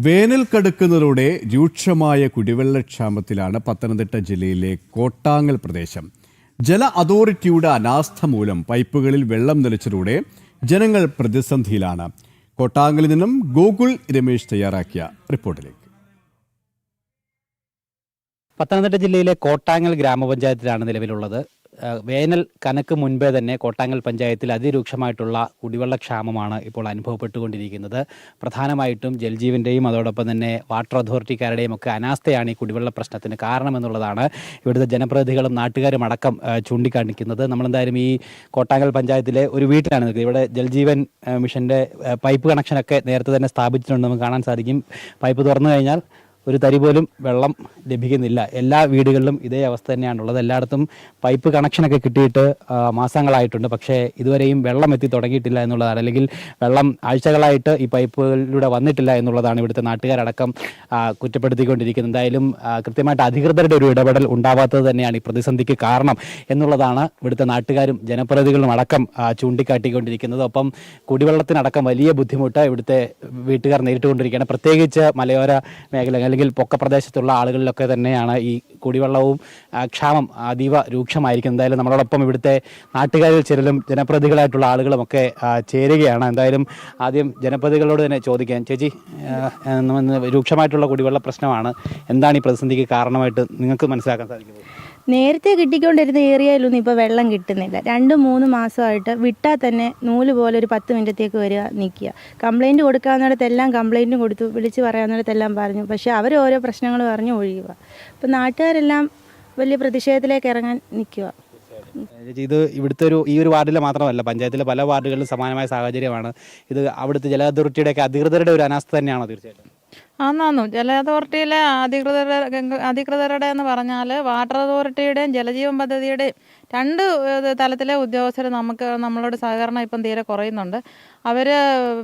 വേനൽ കടുക്കുന്നതോടെ രൂക്ഷമായ കുടിവെള്ളക്ഷാമത്തിലാണ് പത്തനംതിട്ട ജില്ലയിലെ കോട്ടാങ്ങൽ പ്രദേശം. ജല അതോറിറ്റിയുടെ അനാസ്ഥ മൂലം പൈപ്പുകളിൽ വെള്ളം നിലച്ചതോടെ ജനങ്ങൾ പ്രതിസന്ധിയിലാണ്. കോട്ടാങ്ങലിൽ നിന്നും ഗോകുൽ രമേശ് തയ്യാറാക്കിയ റിപ്പോർട്ടിലേക്ക്. പത്തനംതിട്ട ജില്ലയിലെ കോട്ടാങ്ങൽ ഗ്രാമപഞ്ചായത്തിലാണ് നിലവിലുള്ളത്. വേനൽ കനക്ക് മുൻപേ തന്നെ കോട്ടാങ്ങൽ പഞ്ചായത്തിൽ അതിരൂക്ഷമായിട്ടുള്ള കുടിവെള്ളക്ഷാമമാണ് ഇപ്പോൾ അനുഭവപ്പെട്ടുകൊണ്ടിരിക്കുന്നത്. പ്രധാനമായിട്ടും ജൽജീവൻ്റെയും അതോടൊപ്പം തന്നെ വാട്ടർ അതോറിറ്റിക്കാരുടെയും ഒക്കെ അനാസ്ഥയാണ് ഈ കുടിവെള്ള പ്രശ്നത്തിന് കാരണമെന്നുള്ളതാണ് ഇവിടുത്തെ ജനപ്രതിനിധികളും നാട്ടുകാരും അടക്കം ചൂണ്ടിക്കാണിക്കുന്നത്. നമ്മളെന്തായാലും ഈ കോട്ടാങ്ങൽ പഞ്ചായത്തിലെ ഒരു വീട്ടിലാണ് നിൽക്കുന്നത്. ഇവിടെ ജൽജീവൻ മിഷൻ്റെ പൈപ്പ് കണക്ഷനൊക്കെ നേരത്തെ തന്നെ സ്ഥാപിച്ചിട്ടുണ്ട്. നമുക്ക് കാണാൻ സാധിക്കും. പൈപ്പ് തുറന്നു കഴിഞ്ഞാൽ ഒരു തരി പോലും വെള്ളം ലഭിക്കുന്നില്ല. എല്ലാ വീടുകളിലും ഇതേ അവസ്ഥ തന്നെയാണുള്ളത്. എല്ലായിടത്തും പൈപ്പ് കണക്ഷനൊക്കെ കിട്ടിയിട്ട് മാസങ്ങളായിട്ടുണ്ട്. പക്ഷേ ഇതുവരെയും വെള്ളം എത്തി തുടങ്ങിയിട്ടില്ല എന്നുള്ളതാണ്, അല്ലെങ്കിൽ വെള്ളം ആഴ്ചകളായിട്ട് ഈ പൈപ്പുകളിലൂടെ വന്നിട്ടില്ല എന്നുള്ളതാണ് ഇവിടുത്തെ നാട്ടുകാരടക്കം കുറ്റപ്പെടുത്തിക്കൊണ്ടിരിക്കുന്നത്. എന്തായാലും കൃത്യമായിട്ട് അധികൃതരുടെ ഒരു ഇടപെടൽ ഉണ്ടാവാത്തത് തന്നെയാണ് ഈ പ്രതിസന്ധിക്ക് കാരണം എന്നുള്ളതാണ് ഇവിടുത്തെ നാട്ടുകാരും ജനപ്രതിനിധികളും അടക്കം ചൂണ്ടിക്കാട്ടിക്കൊണ്ടിരിക്കുന്നത്. ഒപ്പം കുടിവെള്ളത്തിനടക്കം വലിയ ബുദ്ധിമുട്ട് ഇവിടുത്തെ വീട്ടുകാർ നേരിട്ടുകൊണ്ടിരിക്കുകയാണ്. പ്രത്യേകിച്ച് മലയോര മേഖല അല്ലെങ്കിൽ പൊക്ക പ്രദേശത്തുള്ള ആളുകളിലൊക്കെ തന്നെയാണ് ഈ കുടിവെള്ളവും ക്ഷാമം അതീവ രൂക്ഷമായിരിക്കും. എന്തായാലും നമ്മളോടൊപ്പം ഇവിടുത്തെ നാട്ടുകാരിൽ ചിലരും ജനപ്രതിനിധികളായിട്ടുള്ള ആളുകളുമൊക്കെ ചേരുകയാണ്. എന്തായാലും ആദ്യം ജനപ്രതിനിധികളോട് തന്നെ ചോദിക്കാം. ചേച്ചി, രൂക്ഷമായിട്ടുള്ള കുടിവെള്ള പ്രശ്നമാണ്. എന്താണ് ഈ പ്രതിസന്ധിക്ക് കാരണമായിട്ട് നിങ്ങൾക്ക് മനസ്സിലാക്കാൻ സാധിക്കുന്നത്? നേരത്തെ കിട്ടിക്കൊണ്ടിരുന്ന ഏരിയയിലൊന്നും ഇപ്പോൾ വെള്ളം കിട്ടുന്നില്ല. 2-3 മാസമായിട്ട് വിട്ടാൽ തന്നെ നൂല് പോലെ ഒരു 10 മിനിറ്റത്തേക്ക് വരിക, നിൽക്കുക. കംപ്ലയിൻറ്റ് കൊടുക്കാവുന്നിടത്തെല്ലാം കംപ്ലയിൻറ്റും കൊടുത്തു, വിളിച്ച് പറയാവുന്നിടത്തെല്ലാം പറഞ്ഞു. പക്ഷേ അവർ ഓരോ പ്രശ്നങ്ങൾ പറഞ്ഞ് ഒഴിയുക. അപ്പോൾ നാട്ടുകാരെല്ലാം വലിയ പ്രതിഷേധത്തിലേക്ക് ഇറങ്ങാൻ നിൽക്കുക. ഇത് ഇവിടുത്തെ ഈ ഒരു വാർഡിലെ മാത്രമല്ല, പഞ്ചായത്തിലെ പല വാർഡുകളിലും സമാനമായ സാഹചര്യമാണ്. ഇത് അവിടുത്തെ ജല അതോറിറ്റിയുടെയൊക്കെ അധികൃതരുടെ ഒരു അനാസ്ഥ തന്നെയാണോ? തീർച്ചയായിട്ടും ആന്നു. ജല അതോറിറ്റിയിലെ അധികൃതരുടെ എന്ന് പറഞ്ഞാൽ വാട്ടർ അതോറിറ്റിയുടെയും ജലജീവൻ പദ്ധതിയുടെയും 2 തലത്തിലെ ഉദ്യോഗസ്ഥർ നമ്മളോട് സഹകരണം ഇപ്പം തീരെ കുറയുന്നുണ്ട്. അവർ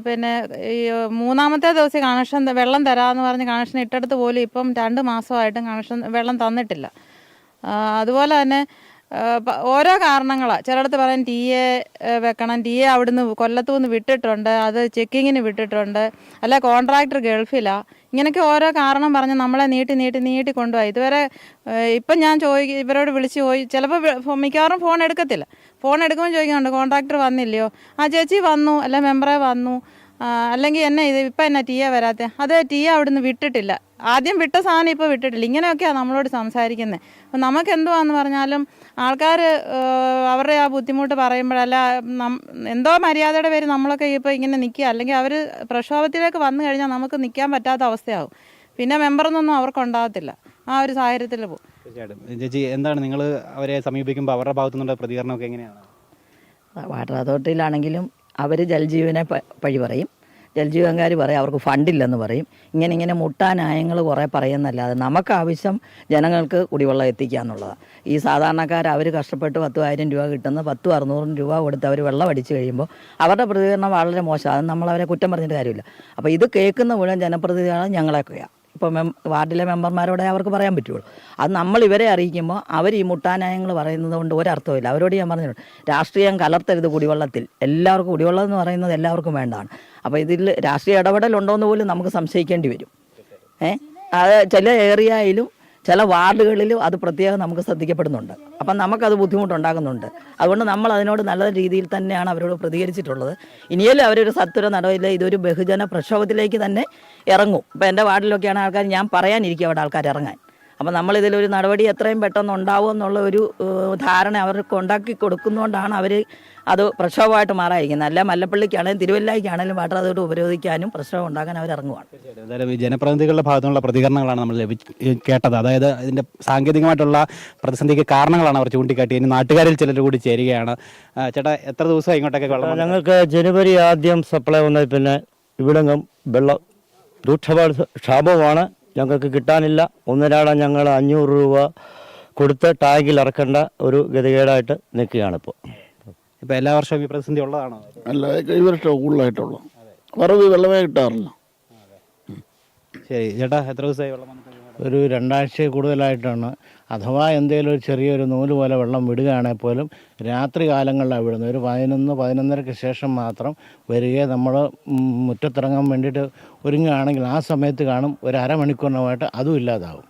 പിന്നെ ഈ 3-ാമത്തെ ദിവസം കണക്ഷൻ വെള്ളം തരാമെന്ന് പറഞ്ഞ് കണക്ഷൻ ഇട്ടെടുത്ത് പോലും ഇപ്പം 2 മാസമായിട്ടും കണക്ഷൻ വെള്ളം തന്നിട്ടില്ല. അതുപോലെ തന്നെ ഓരോ കാരണങ്ങളാണ്. ചിലയിടത്ത് പറയാൻ TA വെക്കണം, TA അവിടുന്ന് കൊല്ലത്തു നിന്ന് വിട്ടിട്ടുണ്ട്, അത് ചെക്കിങ്ങിന് വിട്ടിട്ടുണ്ട്, അല്ല കോൺട്രാക്ടർ ഗൾഫിലാണ്. ഇങ്ങനെയൊക്കെ ഓരോ കാരണം പറഞ്ഞ് നമ്മളെ നീട്ടി കൊണ്ടുപോയി. ഇതുവരെ ഇപ്പം ഞാൻ ഇവരോട് വിളിച്ച് ചിലപ്പോൾ മിക്കവാറും ഫോൺ എടുക്കത്തില്ല. ഫോൺ എടുക്കുമ്പോൾ ചോദിക്കുന്നുണ്ട് കോൺട്രാക്ടർ വന്നില്ലയോ? ആ ചേച്ചി വന്നു, അല്ല മെമ്പറെ വന്നു, അല്ലെങ്കിൽ ഇപ്പം എന്നാ TA വരാത്തെ? അത് TA അവിടുന്ന് വിട്ടിട്ടില്ല, ആദ്യം വിട്ട സാധനം ഇപ്പോൾ വിട്ടിട്ടില്ല. ഇങ്ങനെയൊക്കെയാണ് നമ്മളോട് സംസാരിക്കുന്നത്. അപ്പം നമുക്ക് എന്തുവാന്ന് പറഞ്ഞാലും ആൾക്കാർ അവരുടെ ആ ബുദ്ധിമുട്ട് പറയുമ്പോഴല്ല, എന്തോ മര്യാദയുടെ പേര് നമ്മളൊക്കെ ഇപ്പോൾ ഇങ്ങനെ നിൽക്കുക, അല്ലെങ്കിൽ അവർ പ്രക്ഷോഭത്തിലേക്ക് വന്നു കഴിഞ്ഞാൽ നമുക്ക് നിൽക്കാൻ പറ്റാത്ത അവസ്ഥയാവും. പിന്നെ മെമ്പറൊന്നും അവർക്കുണ്ടാകത്തില്ല. ആ ഒരു സാഹചര്യത്തിൽ പോകും. തീർച്ചയായിട്ടും. ചേച്ചി, എന്താണ് നിങ്ങൾ അവരെ സമീപിക്കുമ്പോൾ അവരുടെ ഭാഗത്തുനിന്നുള്ള പ്രതികരണമൊക്കെ എങ്ങനെയാണ്? വാട്ടർ അതോറിറ്റിയിലാണെങ്കിലും അവർ ജൽജീവനെ പഴി പറയും, ജൽജീവൻകാർ പറയും അവർക്ക് ഫണ്ടില്ലെന്ന് പറയും. ഇങ്ങനെ മുട്ടാനായങ്ങൾ കുറേ പറയുന്നല്ലാതെ നമുക്ക് ആവശ്യം ജനങ്ങൾക്ക് കുടിവെള്ളം എത്തിക്കുക എന്നുള്ളതാണ്. ഈ സാധാരണക്കാർ അവർ കഷ്ടപ്പെട്ട് 10,000 രൂപ കിട്ടുന്ന 1000-600 രൂപ കൊടുത്ത് അവർ വെള്ളം അടിച്ചു കഴിയുമ്പോൾ അവരുടെ പ്രതികരണം വളരെ മോശം. അത് നമ്മളവരെ കുറ്റം പറഞ്ഞിട്ട് കാര്യമില്ല. അപ്പോൾ ഇത് കേൾക്കുന്ന മുഴുവൻ ജനപ്രതിനിധികളാണ് ഞങ്ങളൊക്കെയാണ്. ഇപ്പോൾ വാർഡിലെ മെമ്പർമാരോടെ അവർക്ക് പറയാൻ പറ്റുള്ളൂ. അത് നമ്മൾ ഇവരെ അറിയിക്കുമ്പോൾ അവർ ഈ മുട്ടാനായങ്ങൾ പറയുന്നത് കൊണ്ട് ഒരർത്ഥമില്ല. അവരോട് ഞാൻ പറഞ്ഞിട്ടുണ്ട്, രാഷ്ട്രീയം കലർത്തരുത് കുടിവെള്ളത്തിൽ. എല്ലാവർക്കും കുടിവെള്ളം എന്ന് പറയുന്നത് എല്ലാവർക്കും വേണ്ടതാണ്. അപ്പോൾ ഇതിൽ രാഷ്ട്രീയ ഇടപെടലുണ്ടോയെന്ന് പോലും നമുക്ക് സംശയിക്കേണ്ടി വരും. അത് ചില ഏരിയയിലും ചില വാർഡുകളിലും അത് പ്രത്യേകം നമുക്ക് ശ്രദ്ധിക്കപ്പെടുന്നുണ്ട്. അപ്പം നമുക്കത് ബുദ്ധിമുട്ടുണ്ടാകുന്നുണ്ട്. അതുകൊണ്ട് നമ്മൾ അതിനോട് നല്ല രീതിയിൽ തന്നെയാണ് അവരോട് പ്രതികരിച്ചിട്ടുള്ളത്. ഇനിയല്ലേ അവരൊരു സത്വര നടപടിയില്ല, ഇതൊരു ബഹുജന പ്രക്ഷോഭത്തിലേക്ക് തന്നെ ഇറങ്ങും. ഇപ്പം എൻ്റെ വാർഡിലൊക്കെയാണ് ആൾക്കാർ, ഞാൻ പറയാനിരിക്കും അവിടെ ആൾക്കാർ ഇറങ്ങാൻ. അപ്പം നമ്മളിതിലൊരു നടപടി എത്രയും പെട്ടെന്ന് ഉണ്ടാവും എന്നുള്ള ഒരു ധാരണ അവർക്ക് ഉണ്ടാക്കി കൊടുക്കുന്നതുകൊണ്ടാണ് അവർ അത് പ്രക്ഷോഭമായിട്ട് മാറാതിരിക്കുന്നത്. അല്ല മല്ലപ്പള്ളിക്കാണെങ്കിലും തിരുവല്ലായ്ക്കാണെങ്കിലും വാട്ടർ അതോറിറ്റി ഉപരോധിക്കാനും പ്രശ്നം ഉണ്ടാക്കാൻ അവർ ഇറങ്ങുവാണ്. എന്തായാലും ഈ ജനപ്രതിനിധികളുടെ ഭാഗത്തുനിന്നുള്ള പ്രതികരണങ്ങളാണ് നമ്മൾ കേട്ടത്. അതായത് ഇതിൻ്റെ സാങ്കേതികമായിട്ടുള്ള പ്രതിസന്ധിക്ക് കാരണങ്ങളാണ് അവർ ചൂണ്ടിക്കാട്ടി. ഇനി നാട്ടുകാരിൽ ചിലർ കൂടി ചേരുകയാണ്. ചേട്ടാ, എത്ര ദിവസം ഇങ്ങോട്ടൊക്കെ വെള്ളം? ഞങ്ങൾക്ക് ജനുവരി ആദ്യം സപ്ലൈ വന്നത്, പിന്നെ ഇവിടെങ്ങും വെള്ളം രൂക്ഷമായ ക്ഷാമമാണ്, ഞങ്ങൾക്ക് കിട്ടാനില്ല. ഒന്നിനാടെ ഞങ്ങൾ 500 രൂപ കൊടുത്ത് ടാങ്കിൽ ഇറക്കേണ്ട ഒരു ഗതികേടായിട്ട് നിൽക്കുകയാണ് ഇപ്പോൾ. എല്ലാ വർഷവും ഈ പ്രതിസന്ധി ഉള്ളതാണോ? അല്ല, ഈ വർഷം കൂടുതലായിട്ടുള്ളൂ. വറവ് വെള്ളമേ കിട്ടാറില്ല. ശരി ചേട്ടാ, എത്ര ദിവസമായി വെള്ളം വന്നിട്ട്? ഒരു 2 ആഴ്ചയിൽ കൂടുതലായിട്ടാണ്. അഥവാ എന്തെങ്കിലും ഒരു ചെറിയൊരു നൂല് പോലെ വെള്ളം വിടുകയാണെങ്കിൽ പോലും രാത്രി കാലങ്ങളിലാണ് വിടുന്നത്. ഒരു 11-11:30 ശേഷം മാത്രം വരികയും നമ്മൾ മുറ്റത്തിറങ്ങാൻ വേണ്ടിയിട്ട് ഒരുങ്ങുകയാണെങ്കിൽ ആ സമയത്ത് കാണും ഒരു അരമണിക്കൂറിനുമായിട്ട് അതും ഇല്ലാതാവും.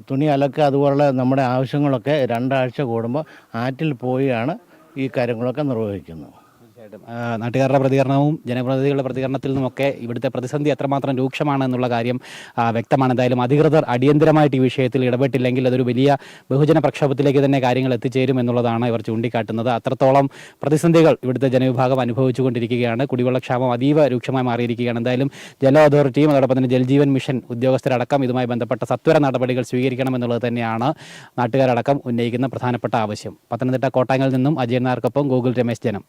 തുണി അലക്കുക അതുപോലുള്ള നമ്മുടെ ആവശ്യങ്ങളൊക്കെ 2 ആഴ്ച കൂടുമ്പോൾ ആറ്റിൽ പോയാണ് ഈ കാര്യങ്ങളൊക്കെ നിർവഹിക്കുന്നത്. നാട്ടുകാരുടെ പ്രതികരണവും ജനപ്രതിനിധികളുടെ പ്രതികരണത്തിൽ നിന്നുമൊക്കെ ഇവിടുത്തെ പ്രതിസന്ധി എത്രമാത്രം രൂക്ഷമാണ് എന്നുള്ള കാര്യം വ്യക്തമാണ്. എന്തായാലും അധികൃതർ അടിയന്തരമായിട്ട് ഈ വിഷയത്തിൽ ഇടപെട്ടില്ലെങ്കിൽ അതൊരു വലിയ ബഹുജന പ്രക്ഷോഭത്തിലേക്ക് തന്നെ കാര്യങ്ങൾ എത്തിച്ചേരും എന്നുള്ളതാണ് ഇവർ ചൂണ്ടിക്കാട്ടുന്നത്. അത്രത്തോളം പ്രതിസന്ധികൾ ഇവിടുത്തെ ജനവിഭാഗം അനുഭവിച്ചുകൊണ്ടിരിക്കുകയാണ്. കുടിവെള്ളക്ഷാമം അതീവ രൂക്ഷമായി മാറിയിരിക്കുകയാണ്. എന്തായാലും ജല അതോറിറ്റിയും അതോടൊപ്പം തന്നെ ജൽജീവൻ മിഷൻ ഉദ്യോഗസ്ഥരടക്കം ഇതുമായി ബന്ധപ്പെട്ട സത്വര നടപടികൾ സ്വീകരിക്കണം എന്നുള്ളത് തന്നെയാണ് നാട്ടുകാരടക്കം ഉന്നയിക്കുന്ന പ്രധാനപ്പെട്ട ആവശ്യം. പത്തനംതിട്ട കോട്ടാങ്ങിൽ നിന്നും അജയൻ നായർക്കൊപ്പം ഗൂഗിൾ രമേശ്, ജനം.